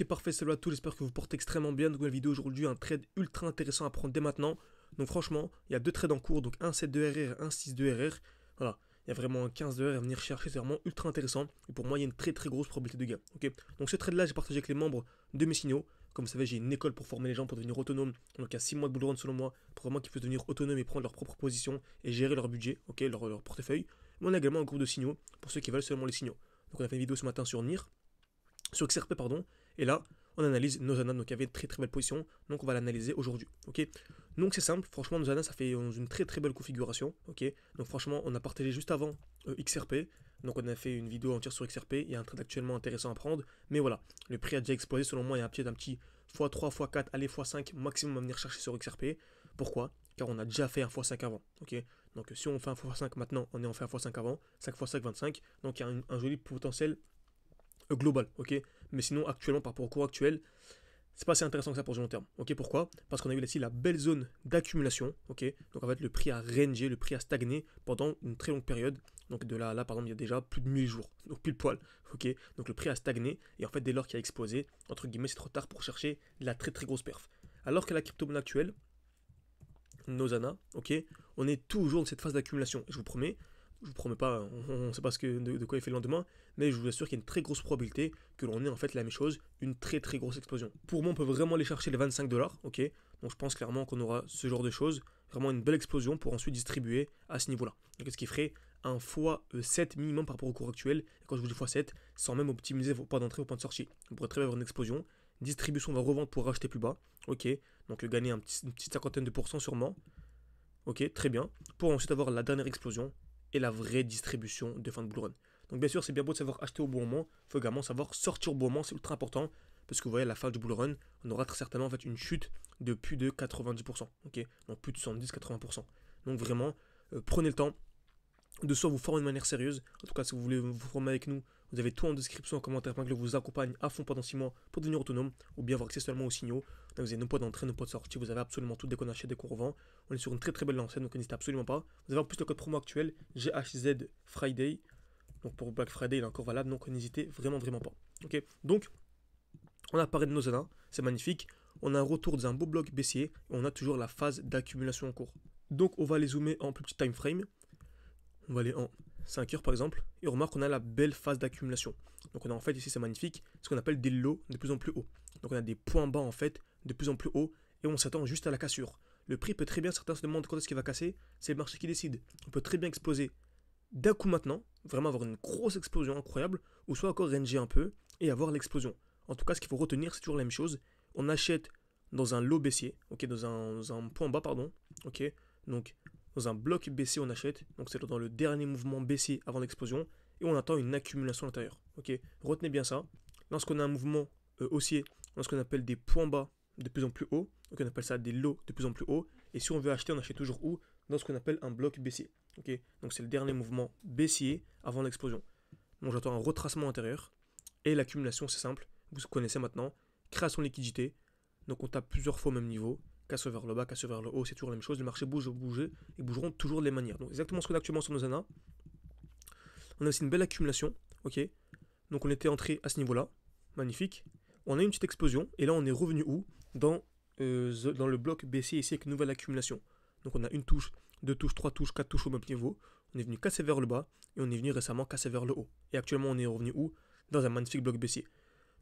C'est parfait, salut à tous, j'espère que vous portez extrêmement bien. Nouvelle vidéo aujourd'hui, un trade ultra intéressant à prendre dès maintenant. Donc franchement, il y a deux trades en cours, donc un 7 de RR, un 6 de RR. Voilà, il y a vraiment un 15 de RR à venir chercher, c'est vraiment ultra intéressant. Et pour moi, il y a une très grosse probabilité de gain. Ok, donc ce trade là, j'ai partagé avec les membres de mes signaux. Comme vous savez, j'ai une école pour former les gens pour devenir autonomes. Donc il y a 6 mois de bull run selon moi, pour vraiment qu'ils puissent devenir autonomes et prendre leur propre position et gérer leur budget, ok, leur portefeuille. Mais on a également un groupe de signaux pour ceux qui veulent seulement les signaux. Donc on a fait une vidéo ce matin sur NIR, sur XRP pardon, et là on analyse Nozana, donc il y avait une très belle position, donc on va l'analyser aujourd'hui, ok. Donc c'est simple, franchement Nozana ça fait une très belle configuration, ok. Donc franchement on a partagé juste avant XRP, donc on a fait une vidéo entière sur XRP, il y a un trade actuellement intéressant à prendre, mais voilà, le prix a déjà explosé, selon moi il y a un petit x3, x4, allez x5 maximum à venir chercher sur XRP, pourquoi? Car on a déjà fait un x5 avant, ok. Donc si on fait un x5 maintenant, on est en fait un x5 avant, 5 x 5, 25, donc il y a un joli potentiel global, ok. Mais sinon, actuellement, par rapport au cours actuel, c'est pas assez intéressant que ça pour du long terme. Ok, pourquoi? Parce qu'on a vu ici la belle zone d'accumulation. Ok, donc en fait, le prix a rangé, le prix a stagné pendant une très longue période. Donc de là, par exemple, il y a déjà plus de 1000 jours, donc pile poil. Ok, donc le prix a stagné et en fait, dès lors qu'il a explosé, entre guillemets, c'est trop tard pour chercher la très grosse perf. Alors que la crypto-monnaie actuelle, Nozana, ok, on est toujours dans cette phase d'accumulation. Je vous promets pas, on ne sait pas de quoi il fait le lendemain, mais je vous assure qu'il y a une très grosse probabilité que l'on ait en fait la même chose, une très grosse explosion. Pour moi, on peut vraiment aller chercher les 25$, ok. Donc je pense clairement qu'on aura ce genre de choses, vraiment une belle explosion pour ensuite distribuer à ce niveau-là. Donc ce qui ferait un x7 minimum par rapport au cours actuel. Et quand je vous dis x7, sans même optimiser vos points d'entrée, vos points de sortie. On pourrait très bien avoir une explosion. Distribution va revendre pour racheter plus bas, ok. Donc gagner une petite cinquantaine de pourcents sûrement. Ok, très bien. Pour ensuite avoir la dernière explosion et la vraie distribution de fin de bull run. Donc bien sûr, c'est bien beau de savoir acheter au bon moment, il faut également savoir sortir au bon moment, c'est ultra important, parce que vous voyez, à la fin du bull run, on aura très certainement en fait une chute de plus de 90%, ok, donc plus de 70-80%. Donc vraiment, prenez le temps de soit vous former de manière sérieuse, en tout cas si vous voulez vous former avec nous, vous avez tout en description, en commentaire, que vous accompagne à fond pendant 6 mois pour devenir autonome, ou bien avoir accès seulement aux signaux. Donc vous avez nos points d'entrée, nos points de sortie, vous avez absolument tout dès qu'on achète, dès qu'on revend. On est sur une très belle lancée, donc n'hésitez absolument pas. Vous avez en plus le code promo actuel, GHZ Friday, donc pour Black Friday il est encore valable, donc n'hésitez vraiment pas. Ok, donc on a parlé de Nozana, c'est magnifique. On a un retour d'un beau bloc baissier, et on a toujours la phase d'accumulation en cours. Donc on va les zoomer en plus petit time frame. On va aller en 5 heures par exemple, et on remarque qu'on a la belle phase d'accumulation. Donc on a en fait ici, c'est magnifique, ce qu'on appelle des lows de plus en plus hauts. Donc on a des points bas en fait de plus en plus hauts, et on s'attend juste à la cassure. Le prix peut très bien, certains se demandent quand est-ce qu'il va casser, c'est le marché qui décide. On peut très bien exploser d'un coup maintenant, vraiment avoir une grosse explosion incroyable, ou soit encore ranger un peu et avoir l'explosion. En tout cas, ce qu'il faut retenir, c'est toujours la même chose. On achète dans un low baissier, ok, dans un point bas, pardon, ok, donc dans un bloc baissier on achète, donc c'est dans le dernier mouvement baissier avant l'explosion, et on attend une accumulation à l'intérieur. Ok, retenez bien ça. Lorsqu'on a un mouvement haussier, dans ce qu'on appelle des points bas de plus en plus haut, donc on appelle ça des lows de plus en plus haut, et si on veut acheter, on achète toujours où? Dans ce qu'on appelle un bloc baissier. Ok, donc c'est le dernier mouvement baissier avant l'explosion. Donc j'attends un retracement intérieur, et l'accumulation c'est simple, vous connaissez maintenant, création de liquidité, donc on tape plusieurs fois au même niveau, casse vers le bas, casse vers le haut, c'est toujours la même chose, le marché bouge, et bougeront toujours de les manières. Donc exactement ce qu'on a actuellement sur Nozana. On a aussi une belle accumulation, ok. Donc on était entré à ce niveau-là, magnifique. On a eu une petite explosion, et là on est revenu où? Dans le bloc baissier ici avec une nouvelle accumulation. Donc on a une touche, deux touches, trois touches, quatre touches au même niveau. On est venu casser vers le bas, et on est venu récemment casser vers le haut. Et actuellement on est revenu où? Dans un magnifique bloc baissier.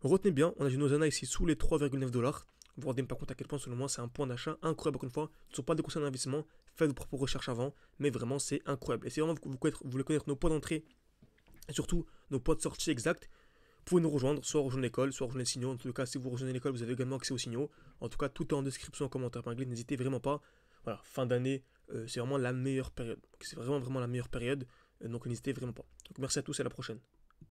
Retenez bien, on a du Nozana ici sous les 3,9$. Vous vous rendez pas compte à quel point, selon moi, c'est un point d'achat incroyable. Encore une fois, ce ne sont pas des conseils d'investissement. Faites vos propres recherches avant, mais vraiment, c'est incroyable. Et si vraiment vous voulez connaître nos points d'entrée et surtout nos points de sortie exacts, vous pouvez nous rejoindre, soit rejoindre l'école, soit rejoindre les signaux. En tout cas, si vous rejoignez l'école, vous avez également accès aux signaux. En tout cas, tout est en description, en commentaire épinglé. N'hésitez vraiment pas. Voilà, fin d'année, c'est vraiment la meilleure période. C'est vraiment la meilleure période. Donc n'hésitez vraiment pas. Donc merci à tous et à la prochaine.